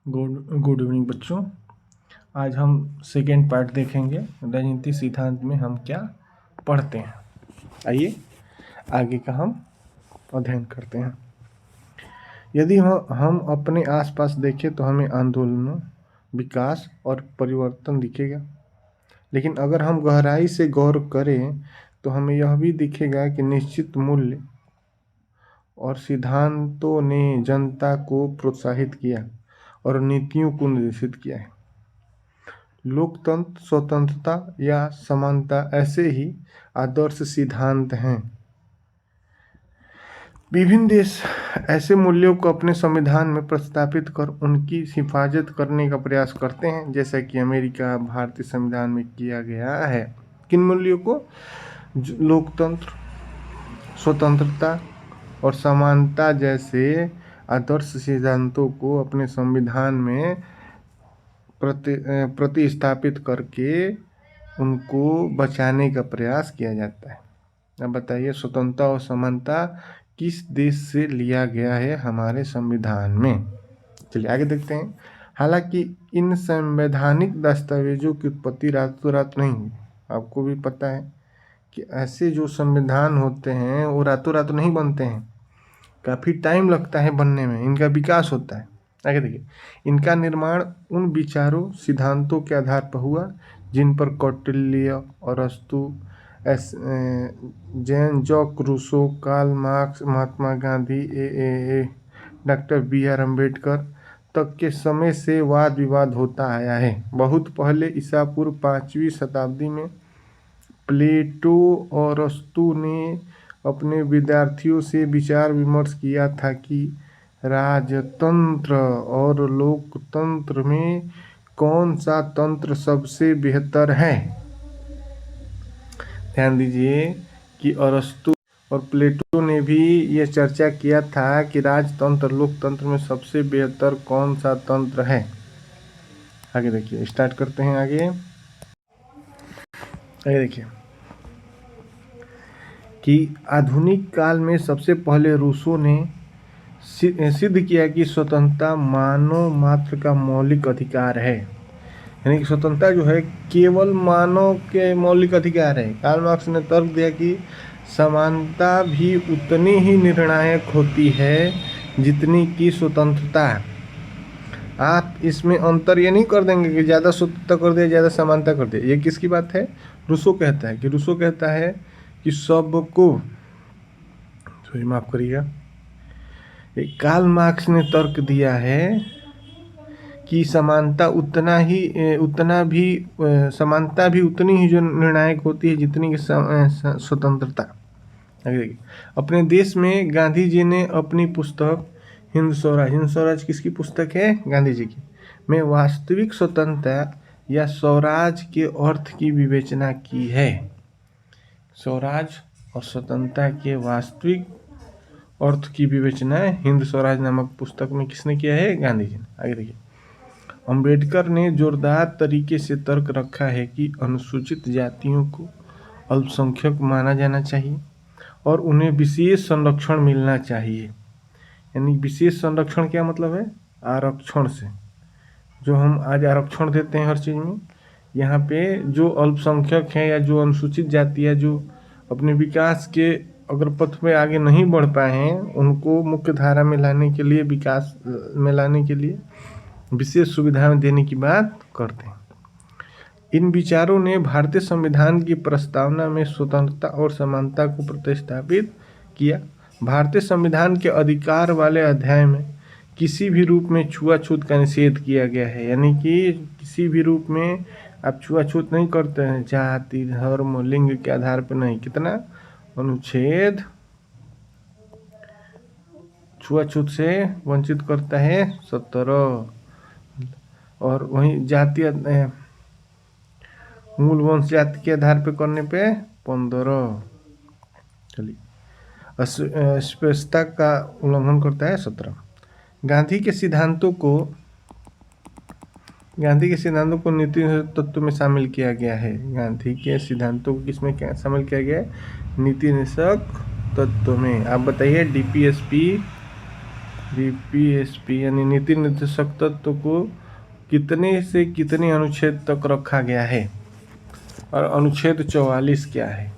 Good evening बच्चों। आज हम सेकेंड पार्ट देखेंगे राजनीति सिद्धांत में हम क्या पढ़ते हैं। आइए आगे का हम अध्ययन करते हैं। यदि हम अपने आसपास देखें तो हमें आंदोलनों, विकास और परिवर्तन दिखेगा, लेकिन अगर हम गहराई से गौर करें तो हमें यह भी दिखेगा कि निश्चित मूल्य और सिद्धांतों ने जनता को प्रोत्साहित किया और नीतियों को निर्देशित किया है। लोकतंत्र, स्वतंत्रता या समानता ऐसे ही आदर्श सिद्धांत हैं। विभिन्न देश ऐसे मूल्यों को अपने संविधान में प्रस्तावित कर उनकी हिफाजत करने का प्रयास करते हैं, जैसा कि अमेरिका भारतीय संविधान में किया गया है। किन मूल्यों को? लोकतंत्र, स्वतंत्रता और समानता जैसे आदर्श सिद्धांतों को अपने संविधान में प्रतिस्थापित करके उनको बचाने का प्रयास किया जाता है। अब बताइए, स्वतंत्रता और समानता किस देश से लिया गया है हमारे संविधान में? चलिए आगे देखते हैं। हालांकि इन संवैधानिक दस्तावेजों की उत्पत्ति रातों रात नहीं हुई। आपको भी पता है कि ऐसे जो संविधान होते हैं वो रातों रात नहीं बनते हैं, काफ़ी टाइम लगता है बनने में, इनका विकास होता है। आगे देखिए, इनका निर्माण उन विचारों, सिद्धांतों के आधार पर हुआ जिन पर कौटिल्य, अरस्तु, Jean Jacques Rousseau, Karl Marx, Mahatma Gandhi, doctor B R. Ambedkar तक के समय से वाद विवाद होता आया है। बहुत पहले ईसा पूर्व 5वीं शताब्दी में प्लेटो और अरस्तु ने अपने विद्यार्थियों से विचार विमर्श किया था कि राजतंत्र और लोकतंत्र में कौन सा तंत्र सबसे बेहतर है। ध्यान दीजिए कि अरस्तु और प्लेटो ने भी ये चर्चा किया था कि राजतंत्र लोकतंत्र में सबसे बेहतर कौन सा तंत्र है। आगे देखिए, स्टार्ट करते हैं। आगे देखिए कि आधुनिक काल में सबसे पहले रूसो ने सिद्ध किया कि स्वतंत्रता मानव मात्र का मौलिक अधिकार है। यानी कि स्वतंत्रता जो है केवल मानव के मौलिक अधिकार है। कार्ल मार्क्स ने तर्क दिया कि समानता भी उतनी ही निर्णायक होती है जितनी कि स्वतंत्रता। आप इसमें अंतर ये नहीं कर देंगे कि ज़्यादा स्वतंत्रता कर दिया, ज़्यादा समानता कर दिया। ये किसकी बात है? रूसो कहता है कि सबको, सॉरी माफ करिएगा, कार्ल मार्क्स ने तर्क दिया है कि समानता समानता भी उतनी ही जो निर्णायक होती है जितनी कि स्वतंत्रता। देखिए, अपने देश में गांधी जी ने अपनी पुस्तक हिंद स्वराज किसकी पुस्तक है? गांधी जी की, में वास्तविक स्वतंत्रता या स्वराज के अर्थ की विवेचना की है। स्वराज और स्वतंत्रता के वास्तविक अर्थ की विवेचना हिंद स्वराज नामक पुस्तक में किसने किया है? गांधी जी ने। आगे देखिए, अम्बेडकर ने जोरदार तरीके से तर्क रखा है कि अनुसूचित जातियों को अल्पसंख्यक माना जाना चाहिए और उन्हें विशेष संरक्षण मिलना चाहिए। यानी विशेष संरक्षण क्या मतलब है? आरक्षण से, जो हम आज आरक्षण देते हैं हर चीज़ में, यहाँ पे जो अल्पसंख्यक हैं या जो अनुसूचित जाति है, जो अपने विकास के अग्रपथ में आगे नहीं बढ़ पाए हैं, उनको मुख्य धारा में लाने के लिए, विकास में लाने के लिए विशेष सुविधाएं देने की बात करते हैं। इन विचारों ने भारतीय संविधान की प्रस्तावना में स्वतंत्रता और समानता को प्रतिस्थापित किया। भारतीय संविधान के अधिकार वाले अध्याय में किसी भी रूप में छुआछूत का निषेध किया गया है। यानी कि किसी भी रूप में आप छुआछूत नहीं करते हैं, जाति, धर्म, लिंग के आधार पर नहीं। कितना? अनुच्छेद छुआछूत से वंचित करता है 17, और वहीं जातीय मूल वंश जाति के आधार पर करने पे 15। चलिए, अस्पृश्यता का उल्लंघन करता है 17। गांधी के सिद्धांतों को नीति तत्व में शामिल किया गया है। गांधी के सिद्धांतों को किसमें शामिल किया गया है? नीति निषेधक तत्व में। आप बताइए, डीपीएसपी बीपीएसपी यानी नीति निर्देशक तत्व को कितने से कितने अनुच्छेद तक रखा गया है, और अनुच्छेद 44 क्या है?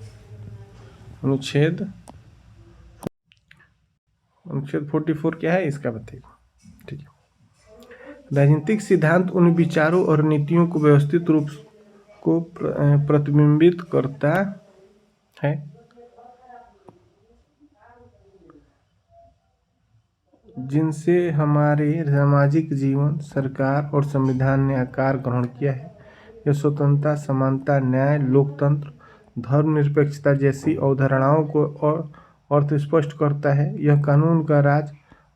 अनुच्छेद 44 क्या है इसका बताइए। ठीक है। राजनीतिक सिद्धांत उन विचारों और नीतियों को व्यवस्थित रूप को प्रतिबिंबित करता है जिनसे हमारे सामाजिक जीवन, सरकार और संविधान ने आकार ग्रहण किया है। यह स्वतंत्रता, समानता, न्याय, लोकतंत्र, धर्मनिरपेक्षता जैसी अवधारणाओं को और अर्थ स्पष्ट करता है। यह कानून का राज,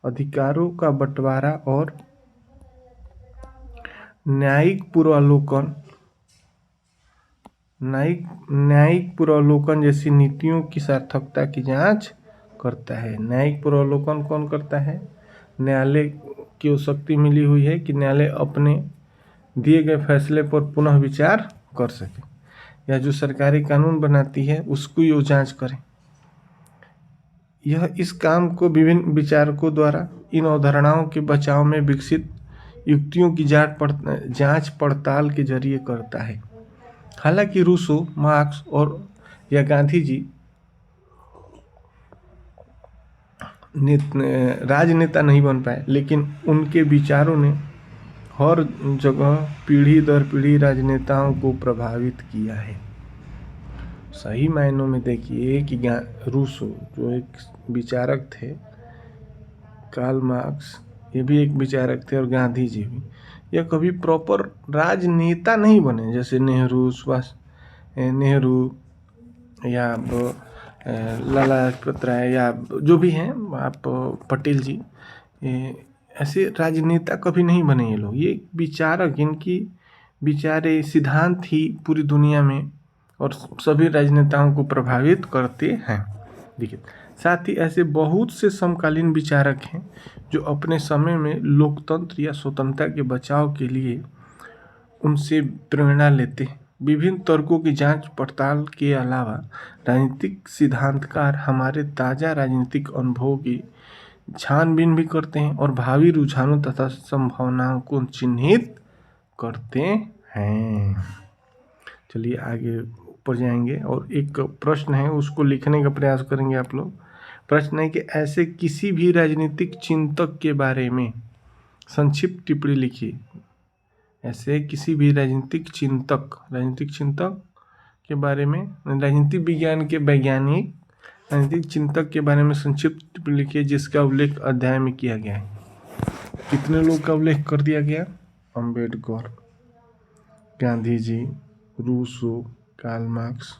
अधिकारों का बंटवारा और न्यायिक पूर्वावलोकन जैसी नीतियों की सार्थकता की जांच करता है। न्यायिक पूर्वावलोकन कौन करता है? न्यायालय की शक्ति मिली हुई है कि न्यायालय अपने दिए गए फैसले पर पुनः विचार कर सके, या जो सरकारी कानून बनाती है उसको ये जांच करे। यह इस काम को विभिन्न विचारकों द्वारा इन अवधारणाओं के बचाव में विकसित युक्तियों की जांच पड़ताल के जरिए करता है। हालांकि रूसो, मार्क्स और या गांधी जी राजनेता नहीं बन पाए, लेकिन उनके विचारों ने हर जगह पीढ़ी दर पीढ़ी राजनेताओं को प्रभावित किया है। सही मायनों में देखिए कि रूसो जो एक विचारक थे, कार्ल मार्क्स ये भी एक विचारक थे, और गांधी जी भी, यह कभी प्रॉपर राजनेता नहीं बने। जैसे नेहरू या लाला लाजपत राय या जो भी हैं, आप पटेल जी, ऐसे राजनेता कभी नहीं बने ये लोग। ये विचारक, इनकी विचारे सिद्धांत ही पूरी दुनिया में और सभी राजनेताओं को प्रभावित करते हैं। देखिए, साथ ही ऐसे बहुत से समकालीन विचारक हैं जो अपने समय में लोकतंत्र या स्वतंत्रता के बचाव के लिए उनसे प्रेरणा लेते हैं। विभिन्न तर्कों की जांच पड़ताल के अलावा राजनीतिक सिद्धांतकार हमारे ताज़ा राजनीतिक अनुभवों की छानबीन भी करते हैं और भावी रुझानों तथा संभावनाओं को चिन्हित करते हैं। चलिए आगे ऊपर जाएंगे, और एक प्रश्न है उसको लिखने का प्रयास करेंगे आप लोग। प्रश्न है कि ऐसे किसी भी राजनीतिक चिंतक के बारे में संक्षिप्त टिप्पणी लिखिए। ऐसे किसी भी राजनीतिक चिंतक के बारे में, राजनीतिक विज्ञान के वैज्ञानिक राजनीतिक चिंतक के बारे में संक्षिप्त टिप्पणी लिखिए जिसका उल्लेख अध्याय में किया गया है। कितने लोग का उल्लेख कर दिया गया? Ambedkar, Gandhi ji, Rousseau, Karl marks,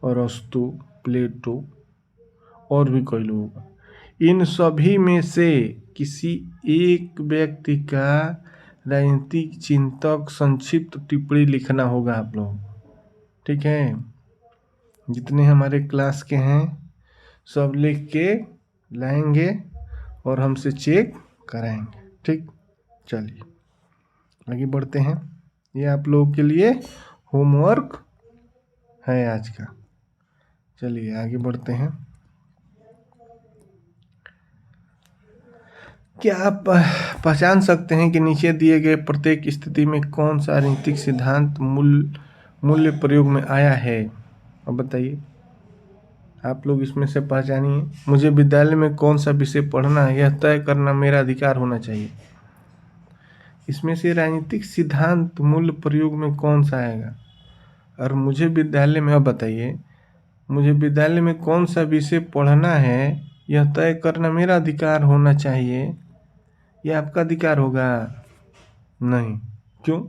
अरस्तु, प्लेटो और भी कई लोग। इन सभी में से किसी एक व्यक्ति का राजनीतिक चिंतक संक्षिप्त टिप्पणी लिखना होगा आप लोग। ठीक है, जितने हमारे क्लास के हैं सब लिख के लाएंगे और हमसे चेक कराएंगे। ठीक, चलिए आगे बढ़ते हैं। ये आप लोगों के लिए होमवर्क है आज का। चलिए आगे बढ़ते हैं। क्या आप पहचान सकते हैं कि नीचे दिए गए प्रत्येक स्थिति में कौन सा राजनीतिक सिद्धांत मूल्य प्रयोग में आया है? अब बताइए, आप लोग इसमें से पहचानिए। मुझे विद्यालय में कौन सा विषय पढ़ना है यह तय करना मेरा अधिकार होना चाहिए। इसमें से राजनीतिक सिद्धांत मूल्य प्रयोग में कौन सा आएगा? और मुझे विद्यालय में, अब बताइए, मुझे विद्यालय में कौन सा विषय पढ़ना है यह तय करना मेरा अधिकार होना चाहिए। यह आपका अधिकार होगा नहीं। क्यों?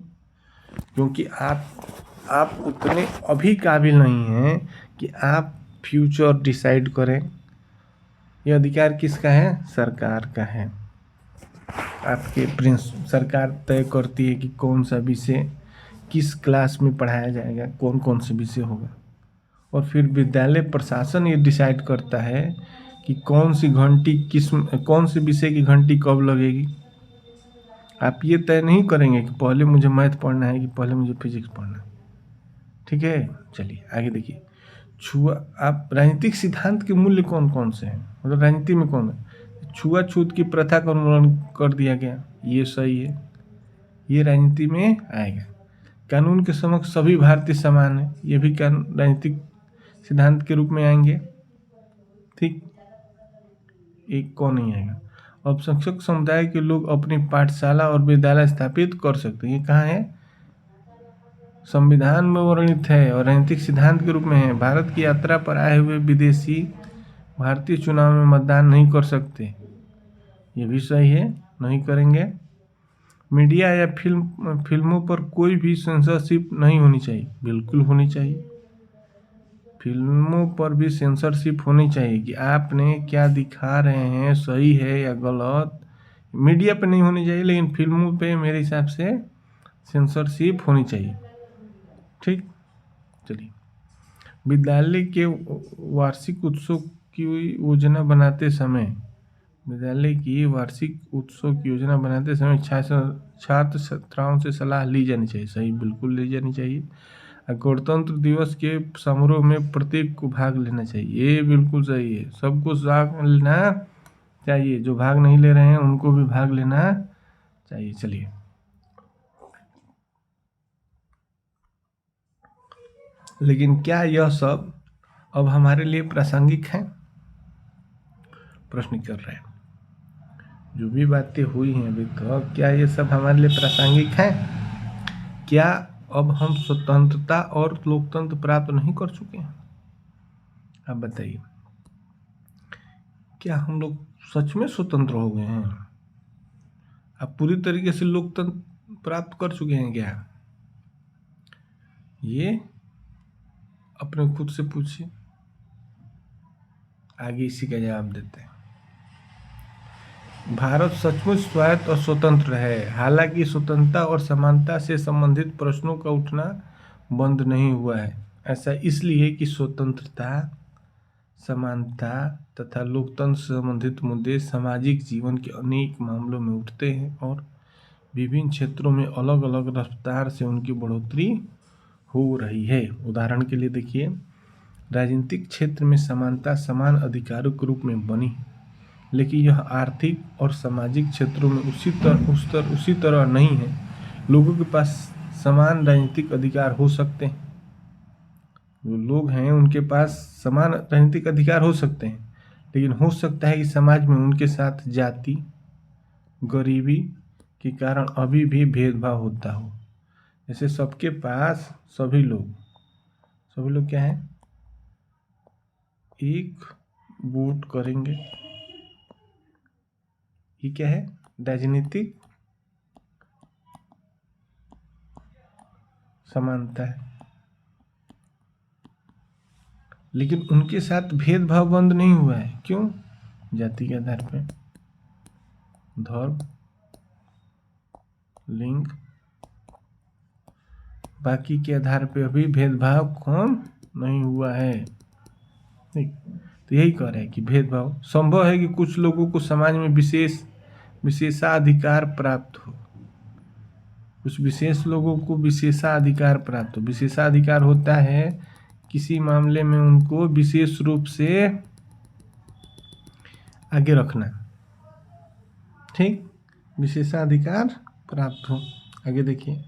क्योंकि आप उतने अभी काबिल नहीं हैं कि आप फ्यूचर डिसाइड करें। यह अधिकार किसका है? सरकार का है। आपके सरकार तय करती है कि कौन सा विषय किस क्लास में पढ़ाया जाएगा, कौन कौन से विषय होगा, और फिर विद्यालय प्रशासन ये डिसाइड करता है कि कौन सी विषय की घंटी कब लगेगी। आप ये तय नहीं करेंगे कि पहले मुझे मैथ पढ़ना है कि पहले मुझे फिजिक्स पढ़ना है। ठीक है, चलिए आगे देखिए। आप राजनीतिक सिद्धांत के मूल्य कौन कौन से हैं, मतलब राजनीति में कौन है? छुआछूत की प्रथा का उन्मूलन कर दिया गया, ये सही है, ये राजनीति में आएगा। कानून के समक्ष सभी भारतीय समान है, ये भी राजनीतिक सिद्धांत के रूप में आएंगे। ठीक, एक कौन नहीं आएगा। अल्पसंख्यक समुदाय के लोग अपनी पाठशाला और विद्यालय स्थापित कर सकते हैं, ये कहाँ है, संविधान में वर्णित है और राजनीतिक सिद्धांत के रूप में है। भारत की यात्रा पर आए हुए विदेशी भारतीय चुनाव में मतदान नहीं कर सकते, ये भी सही है, नहीं करेंगे। मीडिया या फिल्मों पर कोई भी सेंसरशिप नहीं होनी चाहिए, बिल्कुल होनी चाहिए। फिल्मों पर भी सेंसरशिप होनी चाहिए कि आपने क्या दिखा रहे हैं सही है या गलत। मीडिया पे नहीं होनी चाहिए, लेकिन फिल्मों पे मेरे हिसाब से सेंसरशिप होनी चाहिए। ठीक, चलिए। विद्यालय के वार्षिक उत्सव की योजना बनाते समय, विद्यालय की वार्षिक उत्सव की योजना बनाते समय छात्र छात्राओं से सलाह ली जानी चाहिए, सही, बिल्कुल ली जानी चाहिए। गणतंत्र दिवस के समारोह में प्रत्येक को भाग लेना चाहिए, ये बिल्कुल सही है, सबको भाग लेना चाहिए, जो भाग नहीं ले रहे हैं उनको भी भाग लेना चाहिए। चलिए, लेकिन क्या यह सब अब हमारे लिए प्रासंगिक है, प्रश्न कर रहे हैं। जो भी बातें हुई हैं अभी तक, क्या ये सब हमारे लिए प्रासंगिक है? क्या अब हम स्वतंत्रता और लोकतंत्र प्राप्त नहीं कर चुके हैं? आप बताइए, क्या हम लोग सच में स्वतंत्र हो गए हैं? आप पूरी तरीके से लोकतंत्र प्राप्त कर चुके हैं क्या? ये अपने खुद से पूछिए, आगे इसी का जवाब देते हैं। भारत सचमुच स्वायत्त और स्वतंत्र है, हालांकि स्वतंत्रता और समानता से संबंधित प्रश्नों का उठना बंद नहीं हुआ है। ऐसा इसलिए कि स्वतंत्रता, समानता तथा लोकतंत्र से संबंधित मुद्दे सामाजिक जीवन के अनेक मामलों में उठते हैं और विभिन्न क्षेत्रों में अलग अलग रफ्तार से उनकी बढ़ोतरी हो रही है। उदाहरण के लिए देखिए, राजनीतिक क्षेत्र में समानता समान अधिकारों के रूप में बनी, लेकिन यह आर्थिक और सामाजिक क्षेत्रों में उसी तरह नहीं है। लोगों के पास समान राजनीतिक अधिकार हो सकते हैं, जो लोग हैं उनके पास समान राजनीतिक अधिकार हो सकते हैं, लेकिन हो सकता है कि समाज में उनके साथ जाति, गरीबी के कारण अभी भी भेदभाव होता हो। जैसे सबके पास सभी लोग क्या है, एक वोट करेंगे, ये क्या है, राजनीतिक समानता है। लेकिन उनके साथ भेदभाव बंद नहीं हुआ है, क्यों? जाति के आधार पर, धर्म, लिंग, बाकी के आधार पर अभी भेदभाव कम नहीं हुआ है। ठीक, तो यही कह रहे हैं कि भेदभाव संभव है कि कुछ लोगों को समाज में विशेषाधिकार प्राप्त हो, कुछ विशेष लोगों को विशेषाधिकार प्राप्त हो। विशेषाधिकार होता है किसी मामले में उनको विशेष रूप से आगे रखना, ठीक, विशेषाधिकार प्राप्त हो। आगे देखिए,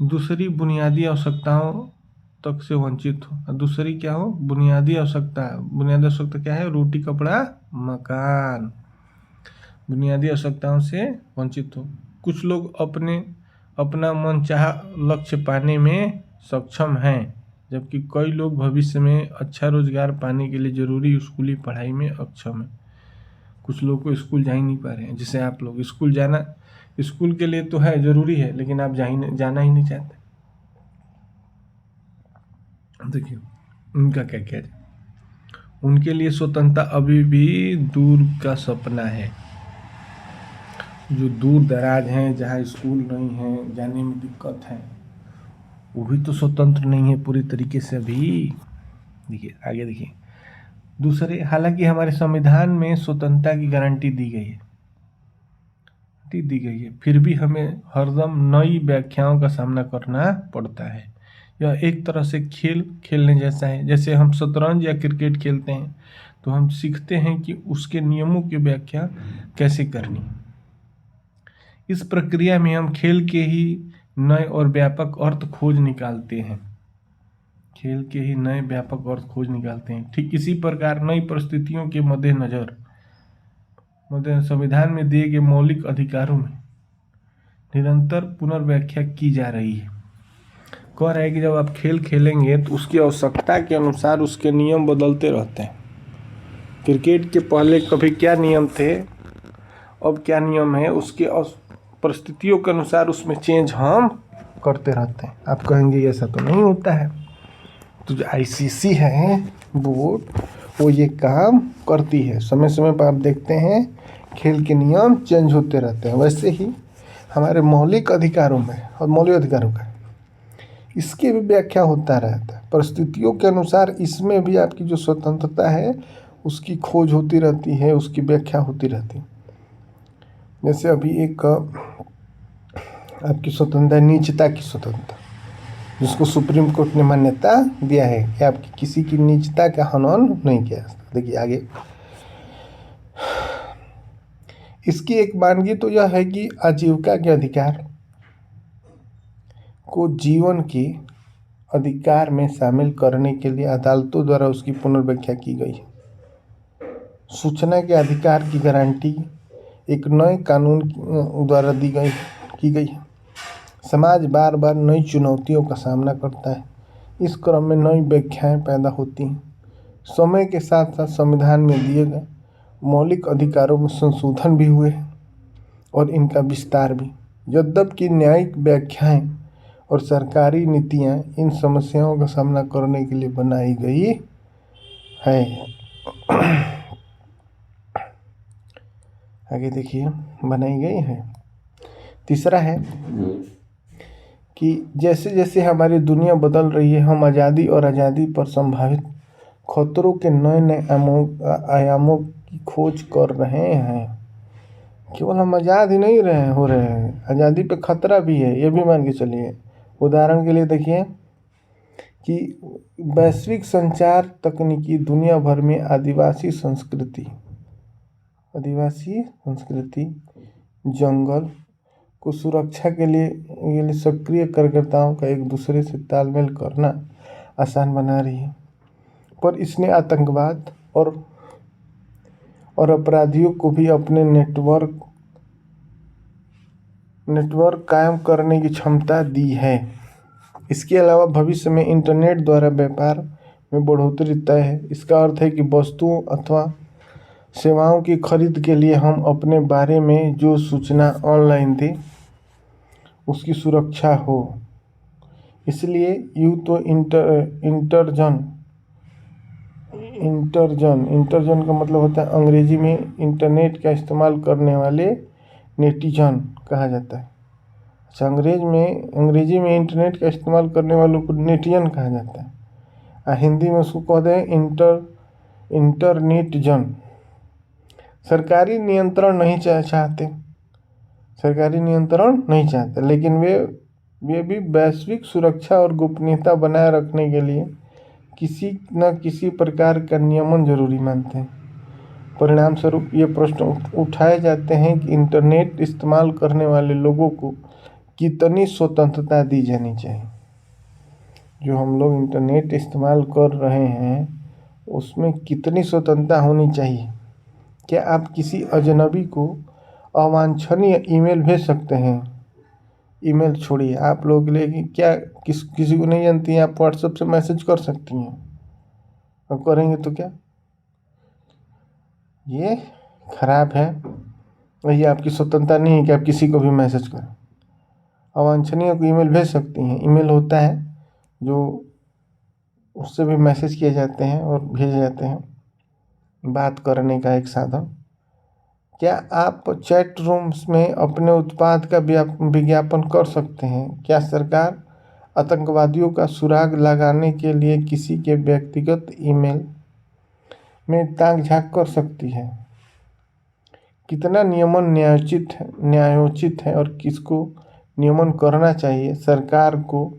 दूसरी बुनियादी आवश्यकताओं तक से वंचित हो। दूसरी क्या हो, बुनियादी आवश्यकता। बुनियादी आवश्यकता क्या है, रोटी, कपड़ा, मकान। बुनियादी आवश्यकताओं से वंचित हो। कुछ लोग अपना मनचाहा लक्ष्य पाने में सक्षम हैं, जबकि कई लोग भविष्य में अच्छा रोजगार पाने के लिए जरूरी स्कूली पढ़ाई में अक्षम हैं। कुछ लोग को स्कूल जा ही नहीं पा रहे हैं, जैसे आप लोग स्कूल जाना, स्कूल के लिए तो है, जरूरी है, लेकिन आप जाना ही नहीं चाहते। देखिए उनका क्या है, उनके लिए स्वतंत्रता अभी भी दूर का सपना है। जो दूर दराज हैं, जहाँ स्कूल नहीं है, जाने में दिक्कत है, वो भी तो स्वतंत्र नहीं है पूरी तरीके से अभी। देखिए आगे देखिए, दूसरे, हालांकि हमारे संविधान में स्वतंत्रता की गारंटी दी गई है, फिर भी हमें हरदम नई व्याख्याओं का सामना करना पड़ता है। यह एक तरह से खेल खेलने जैसा है। जैसे हम शतरंज या क्रिकेट खेलते हैं तो हम सीखते हैं कि उसके नियमों की व्याख्या कैसे करनी। इस प्रक्रिया में हम खेल के ही नए और व्यापक अर्थ खोज निकालते हैं। खेल के ही नए व्यापक अर्थ खोज निकालते हैं। ठीक इसी प्रकार नई परिस्थितियों के मद्देनजर संविधान में दिए गए मौलिक अधिकारों में निरंतर पुनर्व्याख्या की जा रही है। कह रहा है कि जब आप खेल खेलेंगे तो उसकी आवश्यकता के अनुसार उसके नियम बदलते रहते हैं। क्रिकेट के पहले कभी क्या नियम थे, अब क्या नियम है, उसके परिस्थितियों के अनुसार उसमें चेंज हम करते रहते हैं। आप कहेंगे ऐसा तो नहीं होता है। तो जो आईसीसी है बोर्ड, वो ये काम करती है। समय समय पर आप देखते हैं खेल के नियम चेंज होते रहते हैं। वैसे ही हमारे मौलिक अधिकारों में और मौलिक अधिकारों का इसकी भी व्याख्या होता रहता है। परिस्थितियों के अनुसार इसमें भी आपकी जो स्वतंत्रता है उसकी खोज होती रहती है, उसकी व्याख्या होती रहती है। जैसे अभी एक आपकी स्वतंत्रता, नीचता की स्वतंत्रता, जिसको सुप्रीम कोर्ट ने मान्यता दिया है कि आपकी किसी की नीचता का हनन नहीं किया जा सकता। देखिए आगे, इसकी एक मानगी तो यह है कि आजीविका के अधिकार को जीवन के अधिकार में शामिल करने के लिए अदालतों द्वारा उसकी पुनर्व्याख्या की गई है। सूचना के अधिकार की गारंटी एक नए कानून द्वारा की गई है। समाज बार बार नई चुनौतियों का सामना करता है। इस क्रम में नई व्याख्याएं पैदा होती हैं। समय के साथ साथ संविधान में दिए गए मौलिक अधिकारों में संशोधन भी हुए हैं और इनका विस्तार भी। यद्यपि न्यायिक व्याख्याएं और सरकारी नीतियां इन समस्याओं का सामना करने के लिए बनाई गई है। आगे देखिए, बनाई गई है। तीसरा है कि जैसे जैसे हमारी दुनिया बदल रही है, हम आज़ादी और आज़ादी पर संभावित खतरों के नए नए आयामों की खोज कर रहे हैं। केवल हम आज़ाद ही नहीं हो रहे हैं, आज़ादी पे खतरा भी है, ये भी मान के चलिए। उदाहरण के लिए देखिए कि वैश्विक संचार तकनीकी दुनिया भर में आदिवासी संस्कृति, जंगल को सुरक्षा के लिए सक्रिय कार्यकर्ताओं का एक दूसरे से तालमेल करना आसान बना रही है। पर इसने आतंकवाद और अपराधियों को भी अपने नेटवर्क कायम करने की क्षमता दी है। इसके अलावा भविष्य में इंटरनेट द्वारा व्यापार में बढ़ोतरी तय है। इसका अर्थ है कि वस्तुओं अथवा सेवाओं की खरीद के लिए हम अपने बारे में जो सूचना ऑनलाइन दें उसकी सुरक्षा हो। इसलिए यूँ तो इंटरजन का मतलब होता है अंग्रेजी में इंटरनेट का इस्तेमाल करने वाले नेटिजन कहा जाता है। अच्छा, अंग्रेजी में इंटरनेट का इस्तेमाल करने वालों को नेटिजन कहा जाता है। हिंदी में उसको कहते हैं इंटरनेटजन। सरकारी नियंत्रण नहीं चाहते, लेकिन वे भी वैश्विक सुरक्षा और गोपनीयता बनाए रखने के लिए किसी न किसी प्रकार का नियमन जरूरी मानते हैं। परिणाम स्वरूप ये प्रश्न उठाए जाते हैं कि इंटरनेट इस्तेमाल करने वाले लोगों को कितनी स्वतंत्रता दी जानी चाहिए। जो हम लोग इंटरनेट इस्तेमाल कर रहे हैं उसमें कितनी स्वतंत्रता होनी चाहिए। क्या आप किसी अजनबी को अवांछनीय ईमेल भेज सकते हैं? ईमेल छोड़िए, आप लोगों के लिए क्या किसी को नहीं जानती हैं, आप व्हाट्सएप से मैसेज कर सकती हैं। अब करेंगे तो क्या, ये खराब है। ये आपकी स्वतंत्रता नहीं है कि आप किसी को भी मैसेज करें। अवांछनीय को ईमेल भेज सकती हैं। ईमेल होता है जो उससे भी मैसेज किए जाते हैं और भेजे जाते हैं, बात करने का एक साधन। क्या आप चैट रूम्स में अपने उत्पाद का विज्ञापन कर सकते हैं? क्या सरकार आतंकवादियों का सुराग लगाने के लिए किसी के व्यक्तिगत ईमेल में ताक झाँक कर सकती है? कितना नियमन न्यायोचित है और किसको नियमन करना चाहिए, सरकार को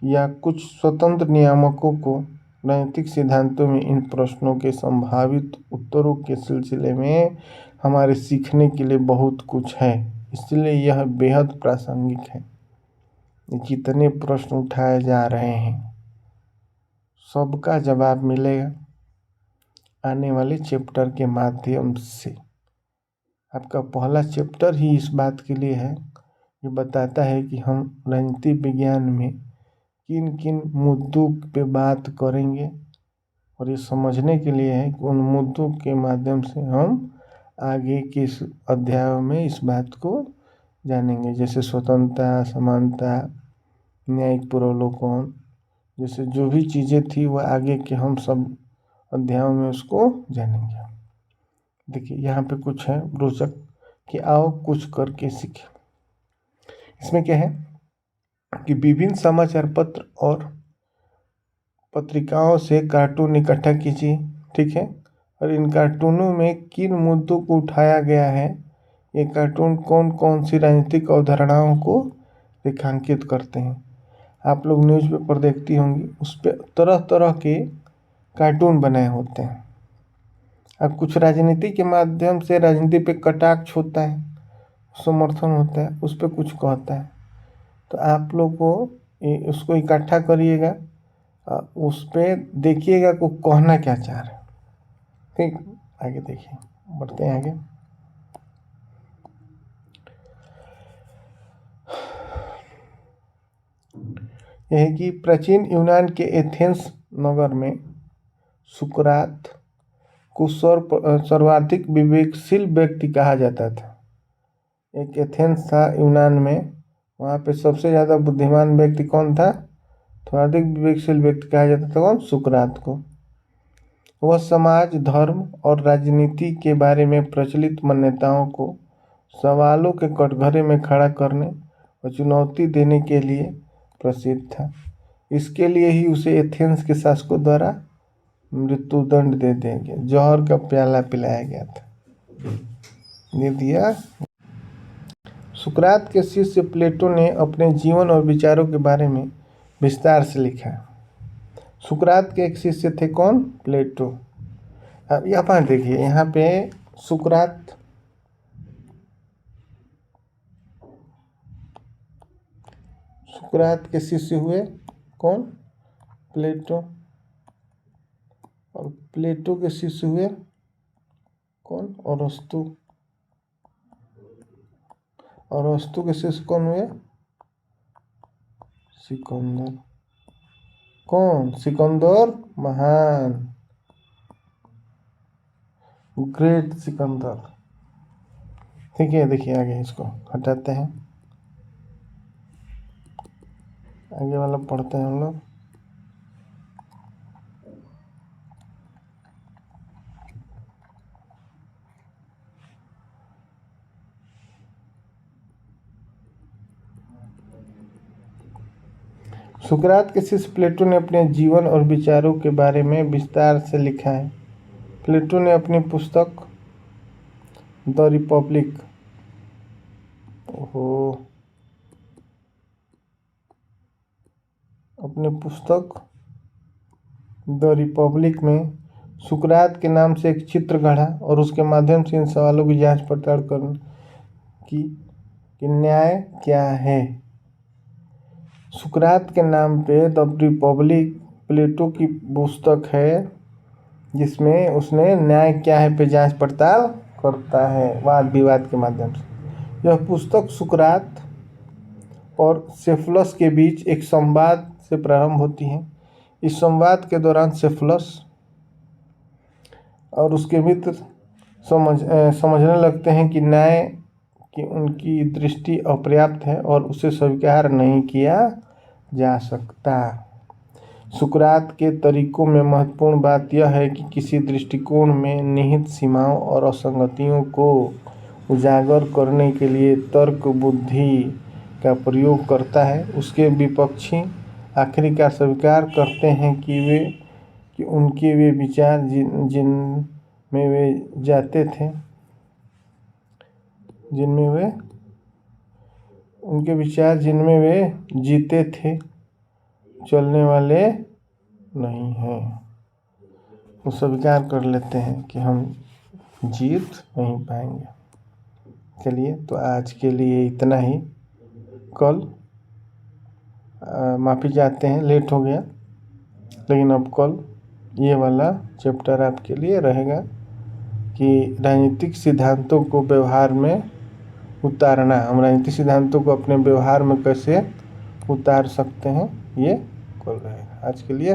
या कुछ स्वतंत्र नियामकों को राजनीतिक सिद्धांतों में इन प्रश्नों के संभावित उत्तरों के सिलसिले में हमारे सीखने के लिए बहुत कुछ है। इसलिए यह बेहद प्रासंगिक है। जितने प्रश्न उठाए जा रहे हैं सबका जवाब मिलेगा आने वाले चैप्टर के माध्यम से। आपका पहला चैप्टर ही इस बात के लिए है, ये बताता है कि हम राजनीति विज्ञान में किन किन मुद्दों पे बात करेंगे, और ये समझने के लिए है कि उन मुद्दों के माध्यम से हम आगे के इस अध्याय में इस बात को जानेंगे, जैसे स्वतंत्रता, समानता, न्यायिक पूर्वावलोकन, जैसे जो भी चीज़ें थी वह आगे के हम सब अध्यायों में उसको जानेंगे। देखिए यहाँ पे कुछ है रोचक कि आओ कुछ करके सीखें। इसमें क्या है कि विभिन्न समाचार पत्र और पत्रिकाओं से कार्टून इकट्ठा कीजिए, ठीक है, और इन कार्टूनों में किन मुद्दों को उठाया गया है, ये कार्टून कौन कौन सी राजनीतिक अवधारणाओं को रेखांकित करते हैं। आप लोग न्यूज़पेपर देखती होंगी, उस पर तरह तरह के कार्टून बनाए होते हैं। अब कुछ राजनीति के माध्यम से राजनीति पे कटाक्ष होता है, समर्थन होता है, उस पर कुछ कहता है, तो आप लोग को उसको इकट्ठा करिएगा, उस पर देखिएगा को कहना क्या चाह रहे हैं। ठीक, आगे देखिए, बढ़ते हैं आगे। यह है कि प्राचीन यूनान के एथेंस नगर में सुकरात को सर्वाधिक विवेकशील व्यक्ति कहा जाता था। एक एथेंस था यूनान में, वहाँ पे सबसे ज़्यादा बुद्धिमान व्यक्ति कौन था, सर्वाधिक विवेकशील व्यक्ति कहा जाता था कौन, सुकरात को। वह समाज, धर्म और राजनीति के बारे में प्रचलित मान्यताओं को सवालों के कटघरे में खड़ा करने और चुनौती देने के लिए प्रसिद्ध था। इसके लिए ही उसे एथेंस के शासकों द्वारा मृत्युदंड दे देंगे, जहर का प्याला पिलाया गया था, दे दिया। सुकरात के शिष्य प्लेटो ने अपने जीवन और विचारों के बारे में विस्तार से लिखा। सुकरात के एक शिष्य थे कौन, प्लेटो। अब यहाँ पर देखिए, यहाँ पे सुकरात के शिष्य हुए कौन, प्लेटो, और प्लेटो के शिष्य हुए कौन, अरस्तु, और अरस्तु के शिष्य कौन हुए, सिकंदर। कौन, सिकंदर महान, ग्रेट सिकंदर। ठीक है, देखिए आगे इसको हटाते हैं, आगे वाला पढ़ते हैं हम लोग। सुकरात के शिष्य प्लेटो ने अपने जीवन और विचारों के बारे में विस्तार से लिखा है। प्लेटो ने अपनी पुस्तक द रिपब्लिक में सुकरात के नाम से एक चित्र गढ़ा और उसके माध्यम से इन सवालों की जांच पड़ताल करने की कि न्याय क्या है। सुकरात के नाम पे द रिपब्लिक प्लेटो की पुस्तक है, जिसमें उसने न्याय क्या है पे जांच पड़ताल करता है वाद विवाद के माध्यम से। यह पुस्तक सुकरात और सेफलस के बीच एक संवाद से प्रारंभ होती है। इस संवाद के दौरान सेफलस और उसके मित्र समझने लगते हैं कि न्याय की उनकी दृष्टि अपर्याप्त है और उसे स्वीकार नहीं किया जा सकता। सुकरात के तरीकों में महत्वपूर्ण बात यह है कि किसी दृष्टिकोण में निहित सीमाओं और असंगतियों को उजागर करने के लिए तर्क बुद्धि का प्रयोग करता है। उसके विपक्षी आखिरकार स्वीकार करते हैं कि उनके वे विचार जिनमें वे जीते थे चलने वाले नहीं हैं। वो स्वीकार कर लेते हैं कि हम जीत नहीं पाएंगे। चलिए, तो आज के लिए इतना ही। कल माफ़ी चाहते हैं, लेट हो गया, लेकिन अब कल ये वाला चैप्टर आपके लिए रहेगा कि राजनीतिक सिद्धांतों को व्यवहार में उतारना, हम राजनीतिक सिद्धांतों को अपने व्यवहार में कैसे उतार सकते हैं, ये कल रहेगा। आज के लिए